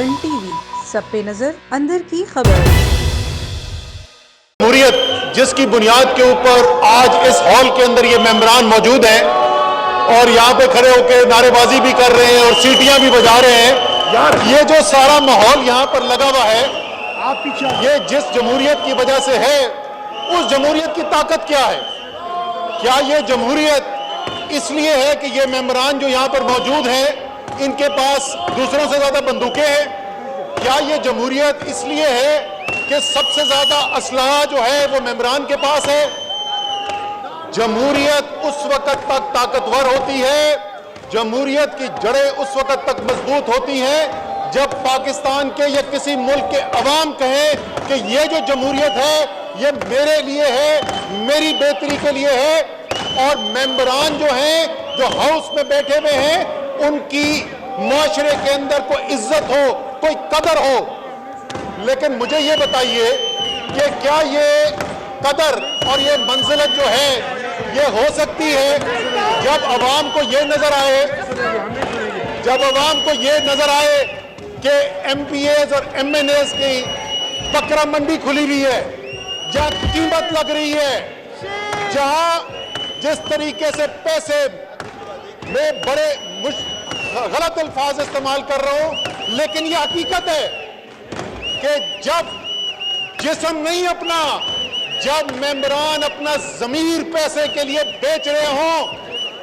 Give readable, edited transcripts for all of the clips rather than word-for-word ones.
One TV, सब पे नजर, अंदर की खबर। जमहूरियत जिसकी बुनियाद के ऊपर आज इस हॉल के अंदर ये मेंबरान मौजूद हैं और यहाँ पे खड़े होकर नारेबाजी भी कर रहे हैं और सीटियां भी बजा रहे हैं, ये जो सारा माहौल यहाँ पर लगा हुआ है, ये जिस जमहूरियत की वजह से है, उस जमहूरियत की ताकत क्या है? क्या ये जमहूरियत इसलिए है कि ये मेंबरान जो यहाँ पर मौजूद हैं इनके पास दूसरों से ज्यादा बंदूकें हैं? क्या ये जमहूरियत इसलिए है कि सबसे ज्यादा असलहा जो है वो मेंबरान के पास है? जमहूरियत उस वक्त तक ताकतवर होती है, जमहूरियत की जड़ें उस वक्त तक मजबूत होती हैं जब पाकिस्तान के या किसी मुल्क के अवाम कहें कि ये जो जमहूरियत है ये मेरे लिए है, मेरी बेहतरी के लिए है, और मेंबरान जो हैं जो हाउस में बैठे हुए हैं उनकी माशरे के अंदर कोई इज्जत हो, कोई कदर हो। लेकिन मुझे ये बताइए कि क्या ये कदर और ये मंजिलत जो है ये हो सकती है जब अवाम को ये नजर आए, जब अवाम को ये नजर आए कि MPAs और MNAs की बकरा मंडी खुली हुई है, जहां कीमत लग रही है, जहां जिस तरीके से पैसे में बड़े गलत अल्फाज इस्तेमाल कर रहा हूं, लेकिन ये हकीकत है कि जब जिस्म नहीं अपना, जब मेंबरान अपना ज़मीर पैसे के लिए बेच रहे हों,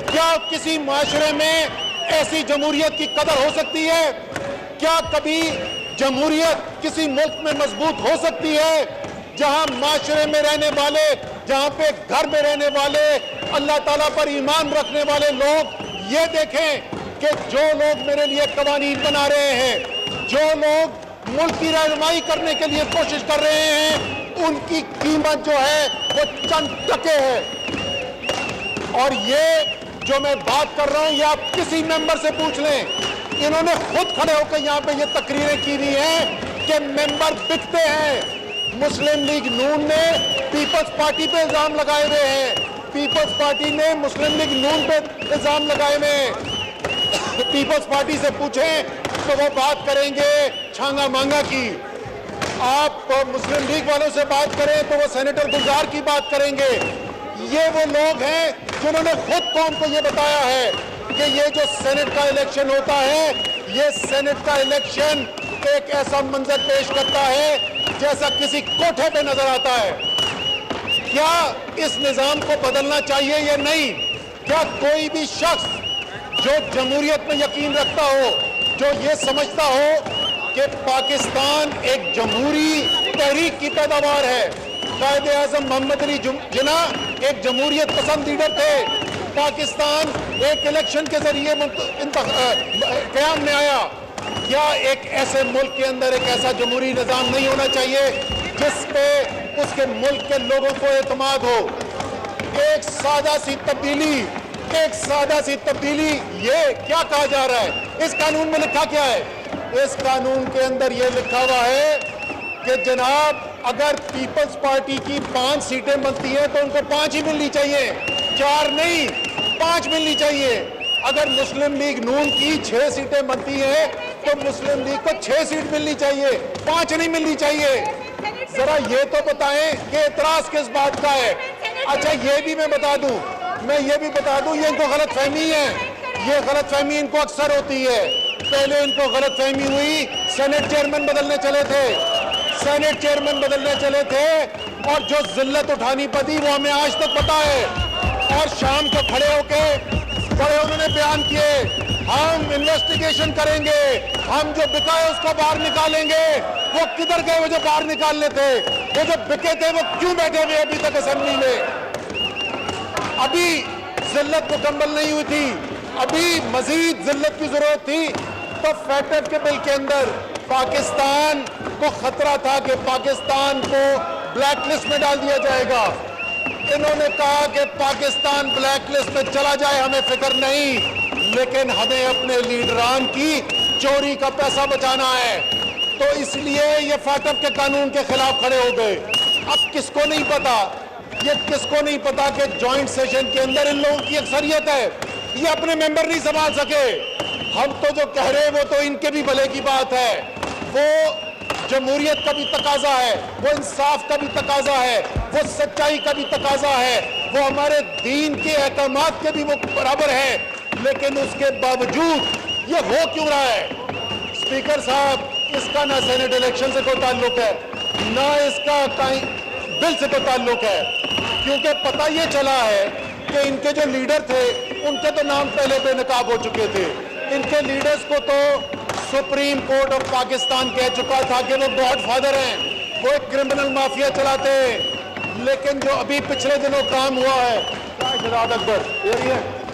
क्या किसी माशरे में ऐसी जमहूरियत की कदर हो सकती है? क्या कभी जमहूरियत किसी मुल्क में मजबूत हो सकती है जहां माशरे में रहने वाले, जहां पे घर में रहने वाले, अल्लाह ताला पर ईमान रखने वाले लोग ये देखें कि जो लोग मेरे लिए कवानीन बना रहे हैं, जो लोग मुल्क की रहनुमाई करने के लिए कोशिश कर रहे हैं, उनकी कीमत जो है वो चंद टके है। और ये जो मैं बात कर रहा हूं ये आप किसी मेंबर से पूछ लें, इन्होंने खुद खड़े होकर यहाँ पे ये तकरीरें की हुई हैं कि मेंबर बिकते हैं। मुस्लिम लीग नून ने पीपल्स पार्टी पे इल्जाम लगाए हुए हैं, पीपल्स पार्टी ने मुस्लिम लीग नून पे इल्जाम लगाए हुए हैं। पीपल्स पार्टी से पूछें तो वो बात करेंगे छांगा मांगा की, आप मुस्लिम लीग वालों से बात करें तो वो सेनेटर गुलजार की बात करेंगे। ये वो लोग हैं जिन्होंने खुद कौम को ये बताया है कि ये जो सेनेट का इलेक्शन होता है, ये सेनेट का इलेक्शन एक ऐसा मंजर पेश करता है जैसा किसी कोठे पे नजर आता है। क्या इस निजाम को बदलना चाहिए या नहीं? क्या कोई भी शख्स जो जमहूरियत में यकीन रखता हो, जो ये समझता हो कि पाकिस्तान एक जमहूरी तहरीक की पैदावार है, कायदे आज़म मोहम्मद अली जिन्ना एक जमहूरियत पसंद लीडर थे, पाकिस्तान एक इलेक्शन के जरिए क़याम में आया, क्या एक ऐसे मुल्क के अंदर एक ऐसा जमहूरी निज़ाम नहीं होना चाहिए जिस पे उसके मुल्क के लोगों को एतमाद हो? एक सादा सी तब्दीली, एक सादा सी तब्दीली, ये क्या कहा जा रहा है? इस कानून में लिखा क्या है? इस कानून के अंदर ये लिखा हुआ है कि जनाब अगर पीपल्स पार्टी की 5 सीटें बनती हैं तो उनको 5 ही मिलनी चाहिए, 4 नहीं 5 मिलनी चाहिए। अगर मुस्लिम लीग नून की 6 सीटें बनती हैं तो मुस्लिम लीग को 6 सीट मिलनी चाहिए, 5 नहीं मिलनी चाहिए। जरा ये तो बताएं कि एतराज किस बात का है? अच्छा ये भी मैं बता दूं, मैं ये भी बता दूं, ये इनको गलत फहमी है, ये गलत फहमी इनको अक्सर होती है। पहले इनको गलत फहमी हुई, सेनेट चेयरमैन बदलने चले थे, सेनेट चेयरमैन बदलने चले थे और जो जिल्लत उठानी पड़ी वो हमें आज तक पता है। और शाम को खड़े होके बड़े उन्होंने बयान किए, हम इन्वेस्टिगेशन करेंगे, हम जो बिका है उसको बाहर निकालेंगे। वो किधर गए वो जो बाहर निकालने थे? वो जो बिके थे वो क्यों बैठे हुए अभी तक असेंबली में? अभी जिल्लत मुकम्मल नहीं हुई थी, अभी मजीद जिल्लत की जरूरत थी। तो फैक्ट के बिल के अंदर पाकिस्तान को खतरा था कि पाकिस्तान को ब्लैक लिस्ट में डाल दिया जाएगा। इन्होंने कहा कि पाकिस्तान ब्लैक लिस्ट में चला जाए हमें फिक्र नहीं, लेकिन हमें अपने लीडरान की चोरी का पैसा बचाना है। तो इसलिए ये फाटक के कानून के खिलाफ खड़े हो गए। अब किसको नहीं पता, ये किसको नहीं पता कि जॉइंट सेशन के अंदर इन लोगों की अक्सरियत है, ये अपने मेंबर नहीं संभाल सके। हम तो जो कह रहे हैं वो तो इनके भी भले की बात है, وہ جمہوریت کا بھی تقاضا ہے, وہ انصاف کا بھی تقاضا ہے, وہ سچائی کا بھی تقاضا ہے, وہ ہمارے دین کے احکامات کے بھی وہ برابر ہے. لیکن اس کے باوجود یہ ہو کیوں رہا ہے؟ اسپیکر صاحب, اس کا نہ سینٹ الیکشن سے کوئی تعلق ہے, نہ اس کا بل سے کوئی تعلق ہے, کیونکہ پتہ یہ چلا ہے کہ ان کے جو لیڈر تھے ان کے تو نام پہلے بے نقاب ہو چکے تھے. ان کے لیڈرز کو تو سپریم کورٹ آف پاکستان کہہ چکا تھا کہ وہ گاڈ فادر ہیں, وہ ایک کرمنل مافیا چلاتے ہیں. لیکن جو ابھی پچھلے دنوں کام ہوا ہے, جناب اکبر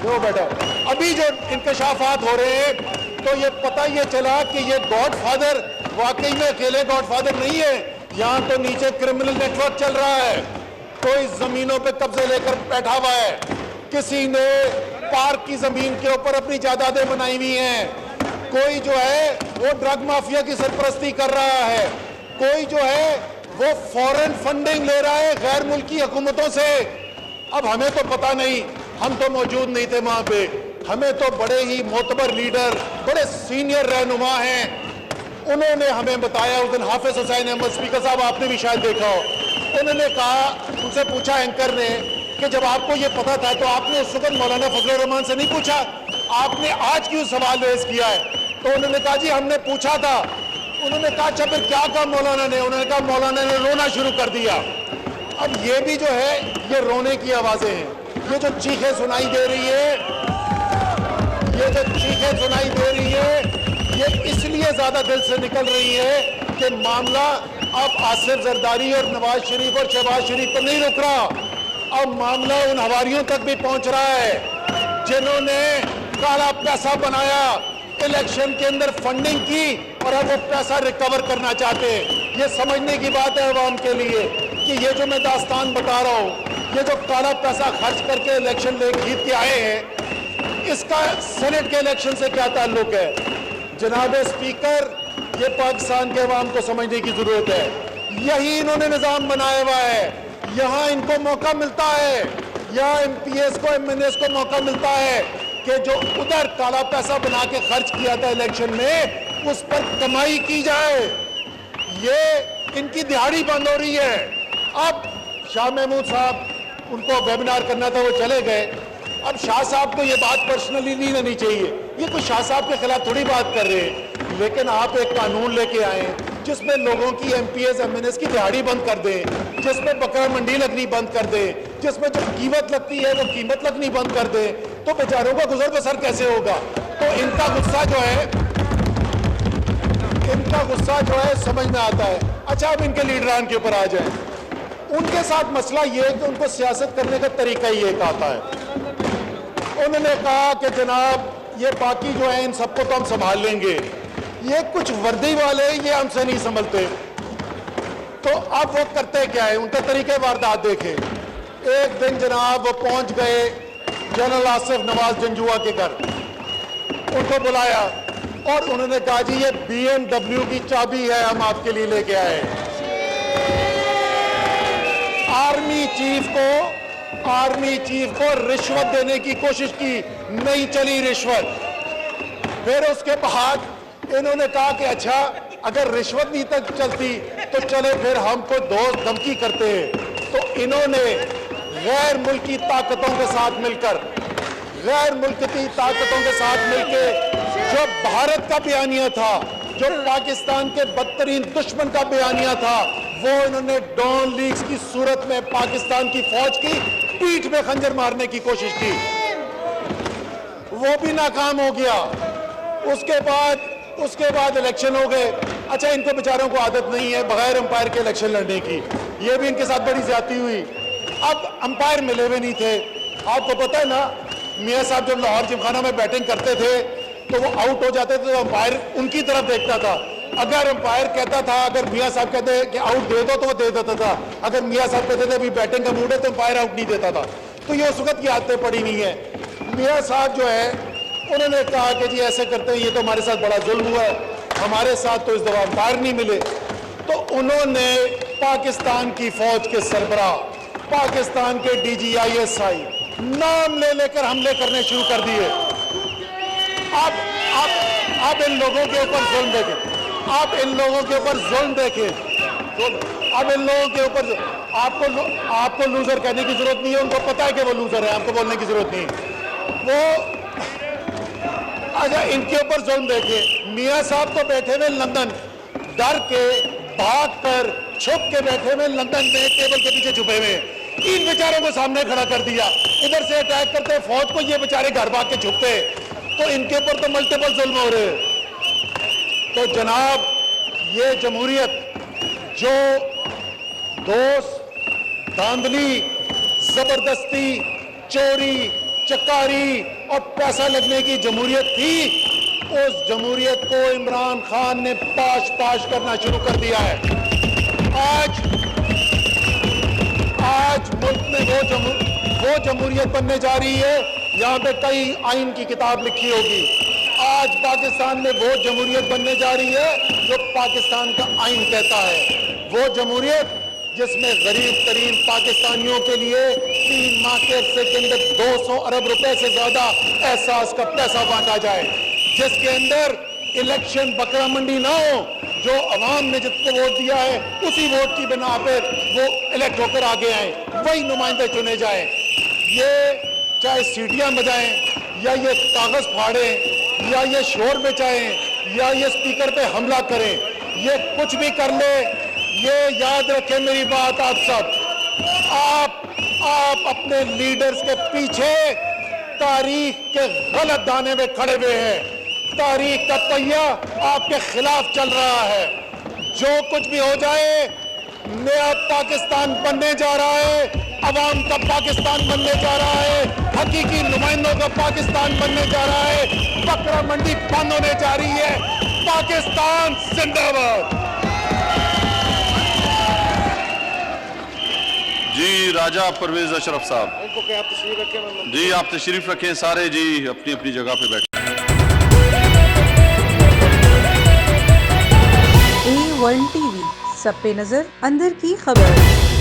وہ بیٹا, ابھی جو انکشافات ہو رہے ہیں تو یہ پتہ یہ چلا کہ یہ گاڈ فادر واقعی میں اکیلے گاڈ فادر نہیں ہے. یہاں تو نیچے کرمنل نیٹ ورک چل رہا ہے, کوئی زمینوں پہ قبضے لے کر بیٹھا ہوا ہے, کسی نے پارک کی زمین کے اوپر اپنی جائیدادیں بنائی ہوئی ہیں, کوئی جو ہے وہ ڈرگ مافیا کی سرپرستی کر رہا ہے, کوئی جو ہے وہ فورن فنڈنگ لے رہا ہے غیر ملکی حکومتوں سے. اب ہمیں تو پتہ نہیں, ہم تو موجود نہیں تھے وہاں پہ, ہمیں تو بڑے ہی معتبر لیڈر, بڑے سینئر رہنما ہیں, انہوں نے ہمیں بتایا. اس دن حافظ حسین احمد, اسپیکر صاحب آپ نے بھی شاید دیکھا ہو, انہوں نے کہا, ان سے پوچھا اینکر نے کہ جب آپ کو یہ پتا تھا تو آپ نے اس وقت مولانا فضل الرحمان سے نہیں پوچھا, آپ نے آج کیوں سوال ریز کیا ہے؟ تو انہوں نے کہا جی ہم نے پوچھا تھا. انہوں نے کہا اچھا پھر کیا کہا مولانا نے؟ انہوں نے کہا مولانا نے رونا شروع کر دیا. اب یہ بھی جو ہے یہ رونے کی آوازیں ہیں, یہ جو چیخیں سنائی دے رہی ہے, یہ جو چیخیں سنائی دے رہی ہے, یہ اس لیے زیادہ دل سے نکل رہی ہے کہ معاملہ اب آصف زرداری اور نواز شریف اور شہباز شریف پر نہیں رک رہا, اب معاملہ ان حواریوں تک بھی پہنچ رہا ہے جنہوں نے کالا پیسہ بنایا, الیکشن کے اندر فنڈنگ کی اور اب وہ پیسہ ریکور کرنا چاہتے ہیں. یہ سمجھنے کی بات ہے عوام کے لیے کہ یہ جو میں داستان بتا رہا ہوں, یہ جو کالا پیسہ خرچ کر کے الیکشن لے جیت کے آئے ہیں, اس کا سینٹ کے الیکشن سے کیا تعلق ہے؟ جناب اسپیکر, یہ پاکستان کے عوام کو سمجھنے کی ضرورت ہے. یہی انہوں نے نظام بنایا ہوا ہے, یہاں ان کو موقع ملتا ہے, یہاں ایم پی ایس کو, ایم این ایس کو موقع ملتا ہے کہ جو ادھر کالا پیسہ بنا کے خرچ کیا تھا الیکشن میں, اس پر کمائی کی جائے. یہ ان کی دہاڑی بند ہو رہی ہے. اب شاہ محمود صاحب, ان کو ویبینار کرنا تھا, وہ چلے گئے. اب شاہ صاحب کو یہ بات پرسنلی نہیں لینی چاہیے, یہ کوئی شاہ صاحب کے خلاف تھوڑی بات کر رہے ہیں, لیکن آپ ایک قانون لے کے آئیں جس میں لوگوں کی M P S M N S کی دہاڑی بند کر دیں, جس میں بکرا منڈی لگنی بند کر دیں, جس میں جو قیمت لگتی ہے وہ قیمت لگنی بند کر دیں, تو بیچاروں کا گزر بسر کیسے ہوگا؟ تو ان کا غصہ جو ہے سمجھ میں آتا ہے. اچھا اب ان کے لیڈران کے اوپر آ جائیں. ان کے ساتھ مسئلہ یہ ہے کہ ان کو سیاست کرنے کا طریقہ ہی ایک آتا ہے. انہوں نے کہا کہ جناب یہ باقی جو ہیں ان سب کو تو ہم سنبھال لیں گے, یہ کچھ وردی والے یہ ہم سے نہیں سنبھلتے. تو اب وہ کرتے کیا ہے, ان کا طریقہ واردات دیکھیں. ایک دن جناب وہ پہنچ گئے جنرل آصف نواز جنجوعہ کے گھر, ان کو بلایا اور انہوں نے کہا جی یہ بی ایم ڈبلیو کی چابی ہے, ہم آپ کے لیے لے کے آئے. آرمی چیف کو رشوت دینے کی کوشش کی, نہیں چلی رشوت. پھر اس کے بعد انہوں نے کہا کہ اچھا اگر رشوت نہیں تک چلتی تو چلے پھر ہم کو دوست دھمکی کرتے ہیں. تو انہوں نے غیر ملکی طاقتوں کے ساتھ مل کے جو بھارت کا بیانیہ تھا, جو پاکستان کے بدترین دشمن کا بیانیہ تھا, وہ انہوں نے ڈان لیگز کی صورت میں پاکستان کی فوج کی پیٹھ میں خنجر مارنے کی کوشش کی, وہ بھی ناکام ہو گیا. اس کے بعد الیکشن ہو گئے. اچھا ان کو بیچاروں کو عادت نہیں ہے بغیر امپائر کے الیکشن لڑنے کی, یہ بھی ان کے ساتھ بڑی زیادتی ہوئی. اب امپائر ملے ہوئے نہیں تھے. آپ کو پتہ ہے نا, میاں صاحب جب لاہور جم خانہ میں بیٹنگ کرتے تھے تو وہ آؤٹ ہو جاتے تھے تو امپائر ان کی طرف دیکھتا تھا. اگر امپائر کہتا تھا, اگر میاں صاحب کہتے کہ آؤٹ دے دو تو وہ دے دیتا تھا, اگر میاں صاحب کہتے تھے ابھی بیٹنگ کا موڈ ہے تو امپائر آؤٹ نہیں دیتا تھا. تو یہ اس وقت کی عادتیں پڑی نہیں ہیں. میاں صاحب جو ہے انہوں نے کہا کہ جی ایسے کرتے ہیں, یہ تو ہمارے ساتھ بڑا ظلم ہوا ہے, ہمارے ساتھ تو اس دفعہ امپائر نہیں ملے. تو انہوں نے پاکستان کی فوج کے سربراہ, پاکستان کے D G I S I نام لے کر حملے کرنے شروع کر دیے. اب ان لوگوں کے اوپر ظلم دیکھیں. आप इन लोगों के ऊपर जुल्म देखें, तो अब इन लोगों के ऊपर आपको लूजर कहने की जरूरत नहीं है, उनको पता है कि वो लूजर है, आपको बोलने की जरूरत नहीं। वो अच्छा इनके ऊपर जुल्म देखें, मियाँ साहब तो बैठे हुए लंदन, डर के भाग कर छुप के बैठे हुए लंदन में टेबल के पीछे छुपे हुए, इन बेचारों को सामने खड़ा कर दिया, इधर से अटैक करते फौज को, ये बेचारे घर भाग के छुपते, तो इनके ऊपर तो मल्टीपल जुल्म हो रहे हैं। तो जनाब ये जमहूरियत जो दोस्त धांधली, जबरदस्ती, चोरी, चकारी और पैसा लगने की जमहूरियत थी, उस जमहूरियत को इमरान खान ने पाश पाश करना शुरू कर दिया है। आज मुल्क में वो जमहूरियत बनने जा रही है, यहाँ पे कई आइन की किताब लिखी होगी। आज पाकिस्तान में वो जमहूरियत बनने जा रही है जो पाकिस्तान का आइन कहता है, वो जमहूरियत जिसमें गरीब तरीन पाकिस्तानियों के लिए 3 माह के अरसे के अंदर 200 अरब रुपए से ज्यादा एहसास का पैसा बांटा जाए, जिसके अंदर इलेक्शन बकरा मंडी ना हो, जो अवाम ने जिसको वोट दिया है उसी वोट की बिना पर वो इलेक्ट होकर आगे आए, वही नुमाइंदे चुने जाए। ये चाहे सीटियां बजाएं या ये कागज फाड़ें या ये शोर मचाएं या ये स्पीकर पे हमला करें, ये कुछ भी कर ले, ये याद रखें मेरी बात आप सब, आप अपने लीडर्स के पीछे तारीख के गलत दाने में खड़े हुए हैं। तारीख का पहिया आपके खिलाफ चल रहा है। जो कुछ भी हो जाए, नया पाकिस्तान बनने जा रहा है, अवाम का पाकिस्तान बनने जा रहा है, हकीकी नुमाइंदों का पाकिस्तान बनने जा रहा है, बकरा मंडी बंद होने जा रही है। पाकिस्तान जिंदाबाद। जी राजा परवेज अशरफ साहब, इनको क्या आप तशरीफ रखें? जी आप तशरीफ रखें, सारे जी अपनी अपनी जगह पे बैठे। A1 TV, सब पे नजर, अंदर की खबर।